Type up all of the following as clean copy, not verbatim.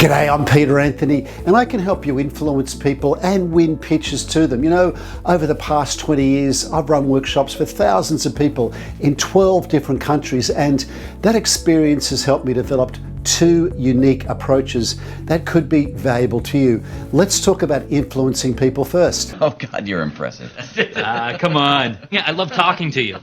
G'day, I'm Peter Anthony, and I can help you influence people and win pitches to them. You know, over the past 20 years, I've run workshops for thousands of people in 12 different countries, and that experience has helped me develop two unique approaches that could be valuable to you. Let's talk about influencing people first. Oh God, you're impressive. Come on. Yeah, I love talking to you.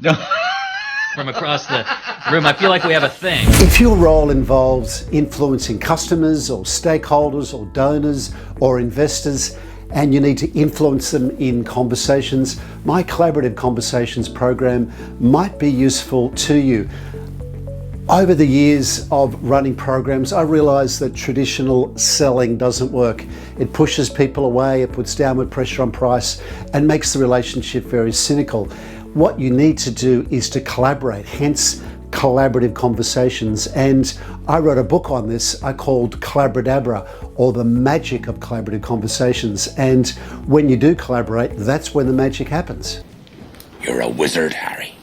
From across the room, I feel like we have a thing. If your role involves influencing customers or stakeholders or donors or investors, and you need to influence them in conversations, my Collaborative Conversations program might be useful to you. Over the years of running programs, I realized that traditional selling doesn't work. It pushes people away, it puts downward pressure on price, and makes the relationship very cynical. What you need to do is to collaborate, hence Collaborative Conversations. And I wrote a book on this I called Collaboradabra, or the magic of Collaborative Conversations. And when you do collaborate, that's when the magic happens. You're a wizard, Harry.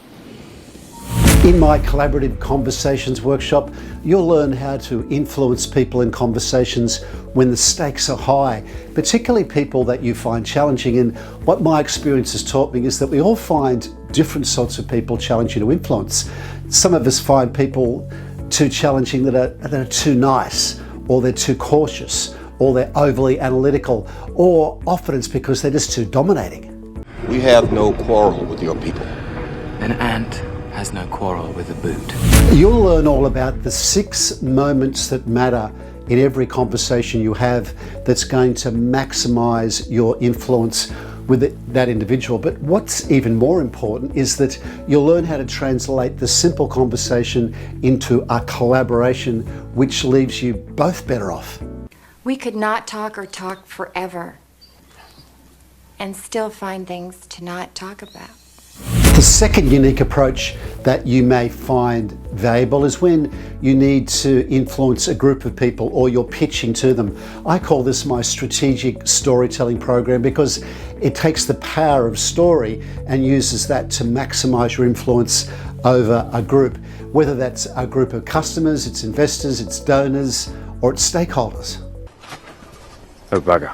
In my Collaborative Conversations workshop, you'll learn how to influence people in conversations when the stakes are high, particularly people that you find challenging. And what my experience has taught me is that we all find different sorts of people challenging to influence. Some of us find people too challenging that are too nice, or they're too cautious, or they're overly analytical, or often it's because they're just too dominating. We have no quarrel with your people. An ant has no quarrel with a boot. You'll learn all about the 6 moments that matter in every conversation you have that's going to maximize your influence with that individual. But what's even more important is that you'll learn how to translate the simple conversation into a collaboration, which leaves you both better off. We could not talk or talk forever and still find things to not talk about. The second unique approach that you may find valuable is when you need to influence a group of people or you're pitching to them. I call this my strategic storytelling program because it takes the power of story and uses that to maximize your influence over a group, whether that's a group of customers, it's investors, it's donors, or it's stakeholders. Oh, bugger.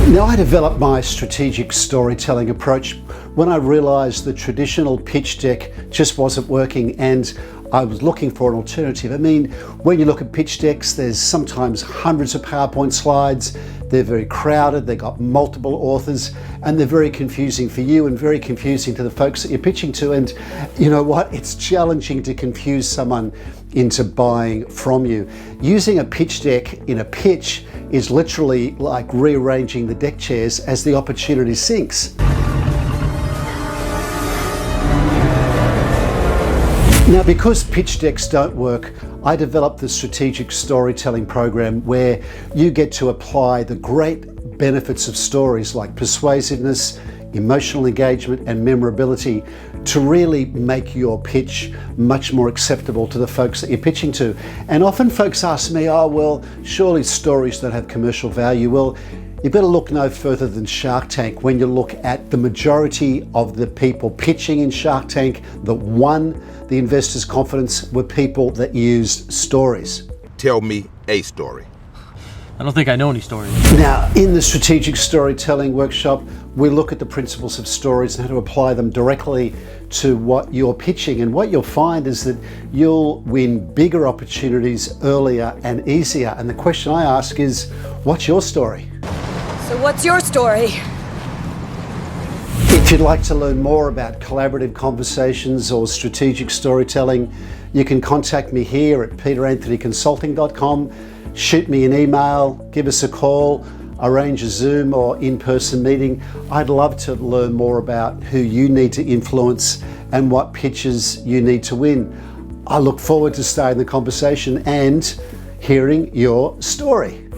Now, I developed my strategic storytelling approach when I realized the traditional pitch deck just wasn't working and I was looking for an alternative. I mean, when you look at pitch decks, there's sometimes hundreds of PowerPoint slides, they're very crowded, they've got multiple authors, and they're very confusing for you and very confusing to the folks that you're pitching to. And you know what? It's challenging to confuse someone into buying from you. Using a pitch deck in a pitch is literally like rearranging the deck chairs as the opportunity sinks. Now, because pitch decks don't work, I developed the strategic storytelling program where you get to apply the great benefits of stories like persuasiveness, emotional engagement, and memorability to really make your pitch much more acceptable to the folks that you're pitching to. And often folks ask me, oh, well, surely stories don't have commercial value. Well, you better look no further than Shark Tank when you look at the majority of the people pitching in Shark Tank that won the investors' confidence were people that used stories. Tell me a story. I don't think I know any stories. Now, in the strategic storytelling workshop, we look at the principles of stories and how to apply them directly to what you're pitching. And what you'll find is that you'll win bigger opportunities earlier and easier. And the question I ask is, what's your story? So what's your story? If you'd like to learn more about collaborative conversations or strategic storytelling, you can contact me here at peteranthonyconsulting.com. Shoot me an email, give us a call, arrange a Zoom or in-person meeting. I'd love to learn more about who you need to influence and what pitches you need to win. I look forward to starting the conversation and hearing your story.